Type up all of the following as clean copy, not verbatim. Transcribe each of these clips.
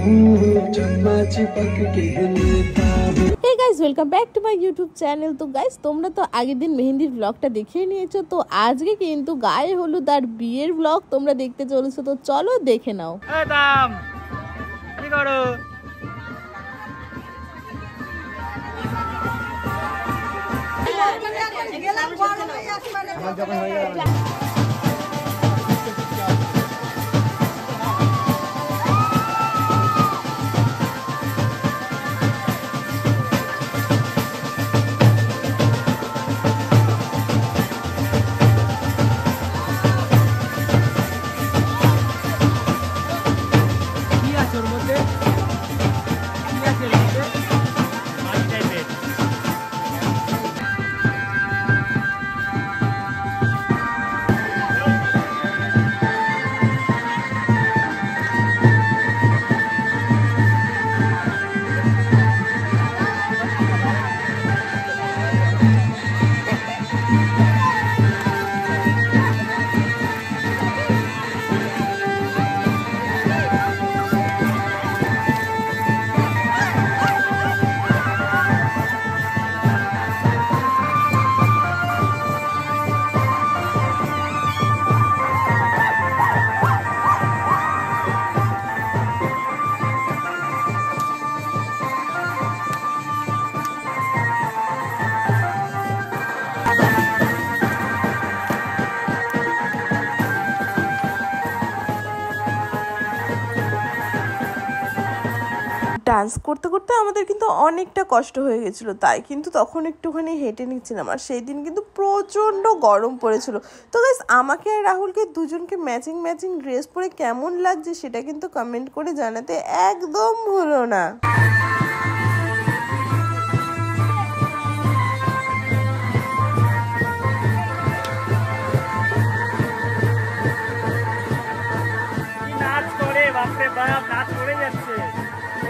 Hey guys, welcome back to my YouTube channel. তো guys তোমরা তো আগের দিন মেহেন্দির ব্লগটা দেখিয়ে নিয়েছো, তো আজকে কিন্তু গায়ে হলুদ আর বিয়ের ব্লগ তোমরা দেখতে চলেছো, তো চলো দেখে নাও। কি করো? ডান্স করতে করতে আমাদের কিন্তু অনেকটা কষ্ট হয়ে গেছিলো, তাই কিন্তু তখন একটুখানি হেঁটে নিচ্ছিলাম। আর সেই দিন কিন্তু প্রচণ্ড গরম পড়েছিল। তো গাইস আমাকে আর রাহুলকে দুজনকে ম্যাচিং ম্যাচিং ড্রেস পরে কেমন লাগছে সেটা কিন্তু কমেন্ট করে জানাতে একদম ভুলো না।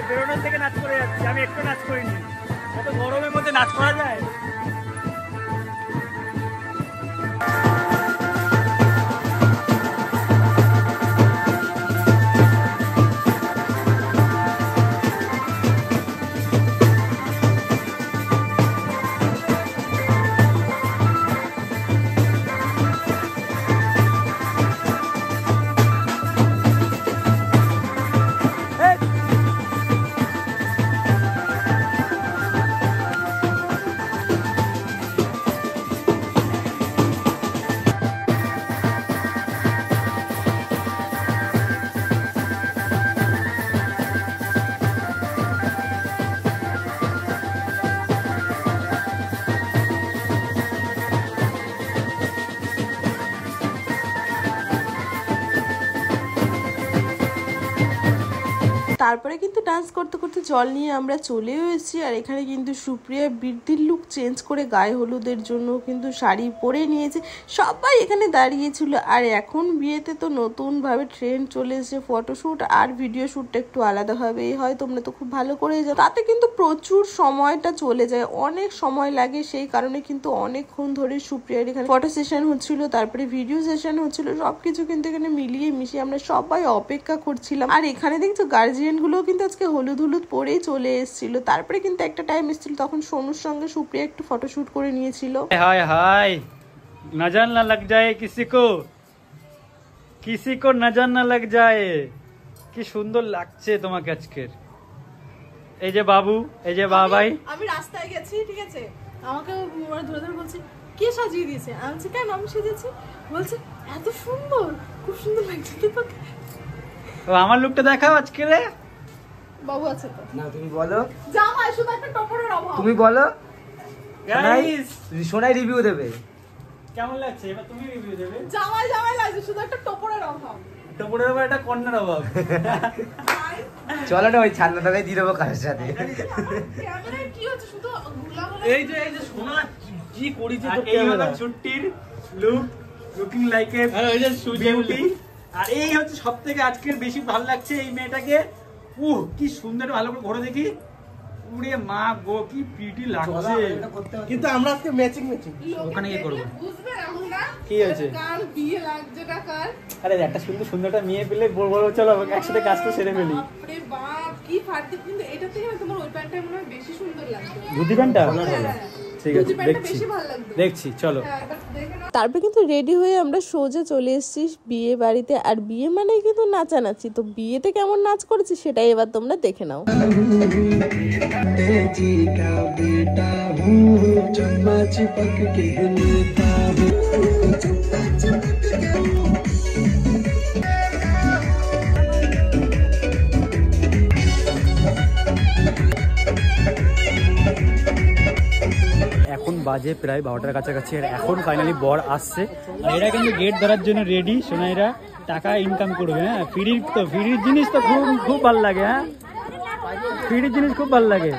বেরোনোর থেকে নাচ করে যাচ্ছি, আমি একটু নাচ করিনি। এত গরমের মধ্যে নাচ করা যায়? তারপরে কিন্তু ডান্স করতে করতে জল নিয়ে আমরা চলেও এসেছি। আর এখানে কিন্তু সুপ্রিয়া বৃদ্ধির লুক চেঞ্জ করে গায়ে হলুদের জন্য কিন্তু শাড়ি পরে নিয়েছে। সবাই এখানে দাঁড়িয়েছিল। আর এখন বিয়েতে তো নতুনভাবে ট্রেন্ড চলে এসেছে, ফটোশ্যুট আর ভিডিও শ্যুটটা একটু আলাদাভাবেই হয়, তোমরা তো খুব ভালো করে জানো। তাতে কিন্তু প্রচুর সময়টা চলে যায়, অনেক সময় লাগে। সেই কারণে কিন্তু অনেকক্ষণ ধরে সুপ্রিয়ার এখানে ফটো সেশন হচ্ছিল, তারপরে ভিডিও সেশন হচ্ছিল, সবকিছু কিন্তু এখানে মিলিয়ে মিশিয়ে আমরা সবাই অপেক্ষা করছিলাম। আর এখানে দেখছো গার্জিয়ান গুলো কিন্তু আজকে হলুদ হলুদ পরেই চলে এসেছিল। তারপরে কিন্তু একটা টাইম এসেছিল, তখন সোনুর সঙ্গে সুপ্রিয়া একটু ফটোশুট করে নিয়েছিল। হাই হাই, নজর না লাগ যায় কিসি কো নজর না লাগ যায়। কি সুন্দর লাগছে তোমাকে আজকের। এই যে বাবু, এই যে বাবাই। আমি রাস্তায় গেছি, ঠিক আছে, আমাকে ওরা ধরে ধরে বলছে কে সাজিয়ে দিয়েছে। আমি বলছি কেন, আমি সেজেছি। বলছে এত সুন্দর, খুব সুন্দর লাগছে তোমাকে। আমার লুকটা দেখাও আজকে রে। বাবু আছে তো না, তুমি বলো। জামাই শুধু একটা টপরের অভাব। তুমি বলো, গাইস সোনাই রিভিউ দেবে। কেমন লাগছে এবার তুমি রিভিউ দেবে। জামাই জামাই লাগছে, শুধু একটা টপরের অভাব। টপরের অভাব, একটা কন্যার অভাব। চলো না ওই ছান্নাটাকে দিয়ে দেবো কারোর সাথে। ক্যামেরায় কি হচ্ছে, শুধু গুলা এই যে সোনা কি করেছে তো ক্যামেরা। ছুটির লুকিং লাইক এ বিউটি। আর এই হচ্ছে সবথেকে আজকের বেশি ভালো লাগছে এই মেয়েটাকে। কি সুন্দর, ভালো করে ঘোরে দেখি। উড়ে মা গো, কি প্রিটি লাগছে। কিন্তু আমরা আজকে ম্যাচিং ওখানে কি করবো? বুঝবে আমরা কি হয়েছে? কার বিয়ে লাগছে কার? আরে একটা সুন্দরটা মেয়ে পেলে বড় চলো একসাথে কাজটা সেরে ফেলি। বাপরে বাপ কি ফাটতে, কিন্তু এটা থেকে না তোমার ওই প্যান্টটা মনে হয় বেশি সুন্দর লাগছে। ধুতি প্যান্টটা ঠিক আছে, দেখছি চলো। তারপর কিন্তু রেডি হয়ে আমরা সোজা চলে এসেছি বিয়ে বাড়িতে। আর বিয়ে মানে কিন্তু নাচানাচি, তো বিয়েতে কেমন নাচ করেছি সেটাই এবার তোমরা দেখে নাও। এখন বাজে প্রায় 12টার কাছাকাছি, আর এখন ফাইনালি বর আসছে। আর এরা কিন্তু গেট ধরার জন্য রেডি। শোনা এরা টাকা ইনকাম করবে। হ্যাঁ, ফ্রির জিনিস তো খুব ভালো লাগে। হ্যাঁ, ফ্রির জিনিস খুব ভালো লাগে।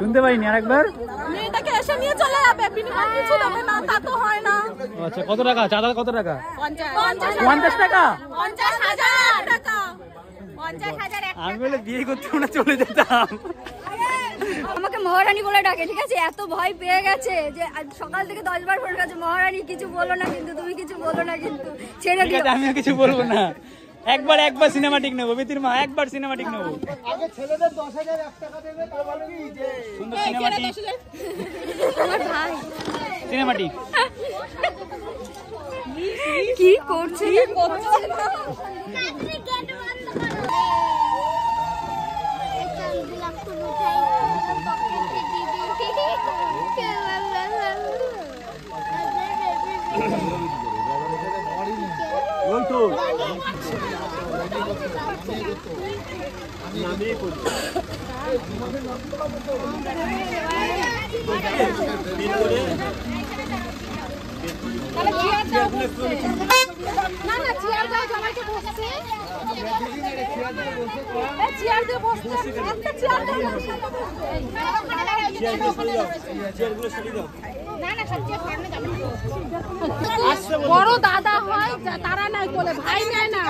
শুনতে পাইনি আরেকবার। আচ্ছা, কত টাকা চাঁদা? কত টাকা? 50 টাকা। আমি বলে বিয়ে করতে না চলে যেতাম। আমাকে মহারানী বলে ডাকে, ঠিক আছে? এত ভয় পেয়ে গেছে যে সকাল থেকে 10 বার ফোন করেছে, মহারানী কিছু বলো না কিন্তু, তুমি কিছু বলো না কিন্তু, ছেড়ে দিও। আমিও কিছু বলবো না। একবার সিনেমাটিক নেবো, বিতির মা একবার সিনেমাটিক নেবো। আগে ছেলেদের 10,000 টাকা দেবে, তার বলে কি যে সুন্দর সিনেমাটিক। আমার ভাই সিনেমাটিক কি করছে? না চেয়ার দাও, জামাইকে বসছে। চেয়ার দিয়ে বসছে, একটা চেয়ার দাও। বড় দাদা হয় তারা নাই বলে, ভাই নেয় না।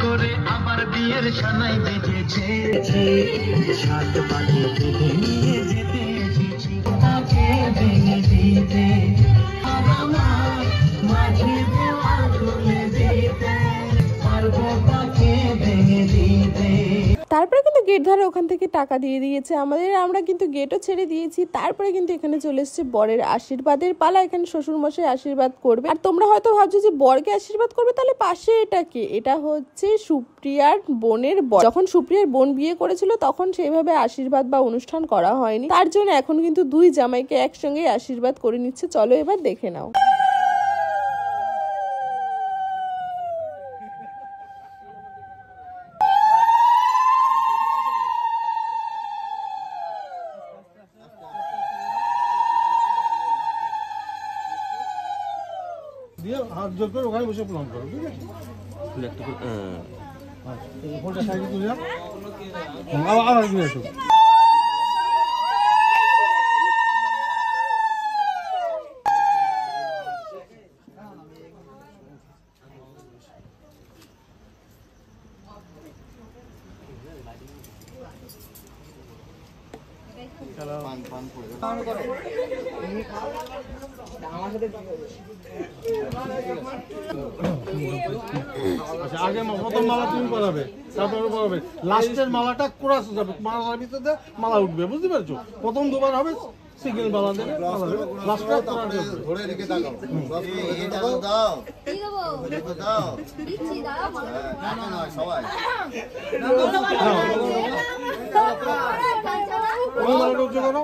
করে আবার বিয়ের সানাই বেজেছে, সাত পাখি বেঁধে নিয়ে যেতে এসেছি তাকে ভেঙে দিতে, আর আমার মাঝে দেওয়াল খুলে দিতে পারবো তাকে ভেঙে দিতে। তারপরে কিন্তু গেট ধরে ওখান থেকে টাকা দিয়ে দিয়েছে আমাদের, আমরা কিন্তু গেটও ছেড়ে দিয়েছি। তারপরে কিন্তু এখানে চলে এসেছে বরের আশীর্বাদের পালা। এখানে শ্বশুর মশাই আশীর্বাদ করবে। আর তোমরা হয়তো ভাবছো যে বরকে আশীর্বাদ করবে, তাহলে পাশে এটা কে? এটা হচ্ছে সুপ্রিয়ার বোনের বর। যখন সুপ্রিয়ার বোন বিয়ে করেছিল তখন সেইভাবে আশীর্বাদ বা অনুষ্ঠান করা হয়নি, তার জন্য এখন কিন্তু দুই জামাইকে একসঙ্গে আশীর্বাদ করে নিচ্ছে। চলো এবার দেখে নাও। দিয়ে হাত জোর করে ওখানে বসে প্রণাম করো, ঠিক আছে? ফোনটা সাইডে তুলে যাও, আবার ঘুরে আসো। আচ্ছা, আগে প্রথম মালা তুমি পরাবে, তারপরে পরাবে লাস্টের মালাটা কোরাস যাবে, মালার ভিতরে মালা উঠবে, বুঝতে পারছো? প্রথম দুবার হবে সিঙ্গেল মালা দেবে, লাস্টটা ধরে রেখে দাও। দাও দাও দিচ্ছি, দাও না সবাই মালাটা উঠে করো।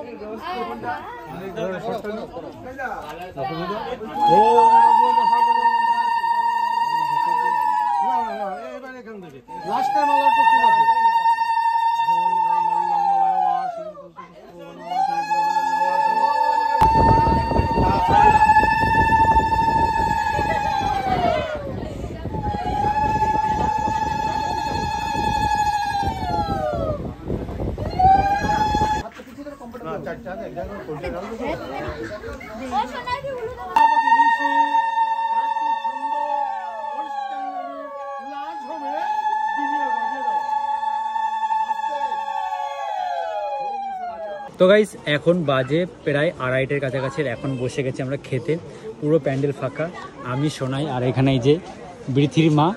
লাস্টের মালাটা ঠিক আছে। তো গাইস এখন বাজে প্রায় 2:30-এর কাছাকাছি, এখন বসে গেছি আমরা খেতে। পুরো প্যান্ডেল ফাঁকা, আমি শোনাই আর এখানে এই যে বৃথির মা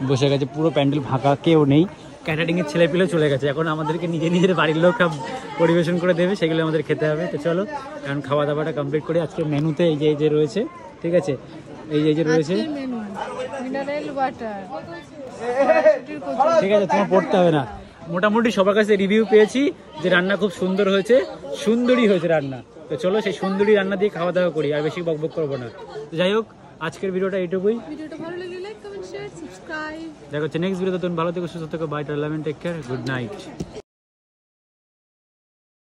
বসে গেছে, পুরো প্যান্ডেল ফাঁকা, কেউ নেই। ক্যাটারিংয়ের ছেলেপিলেও চলে গেছে, এখন আমাদেরকে নিজের বাড়ির লোক সব পরিবেশন করে দেবে, সেগুলো আমাদের খেতে হবে। তো চলো এখন খাওয়া দাওয়াটা কমপ্লিট করে আজকে মেনুতে এই যে রয়েছে, ঠিক আছে, এই যে রয়েছে, মিনারেল ওয়াটার, ঠিক আছে, তোমার পড়তে হবে না। মোটামুটি সবার কাছে রিভিউ পেয়েছি যে রান্না খুব সুন্দর হয়েছে, সুন্দরী হয়েছে রান্না। তো চলো সেই সুন্দরী রান্না দিয়ে খাওয়া দাওয়া করি, আর বেশি বকবক করবো না। তো যাই হোক, আজকের ভিডিওটা এইটুকুই। ভিডিওটা ভালো লাগলে লাইক, কমেন্ট, শেয়ার, সাবস্ক্রাইব। দেখা হচ্ছে নেক্সট ভিডিওতে। তুমি ভালো থেকো, সুস্থ থেকো, bye, take care, good night.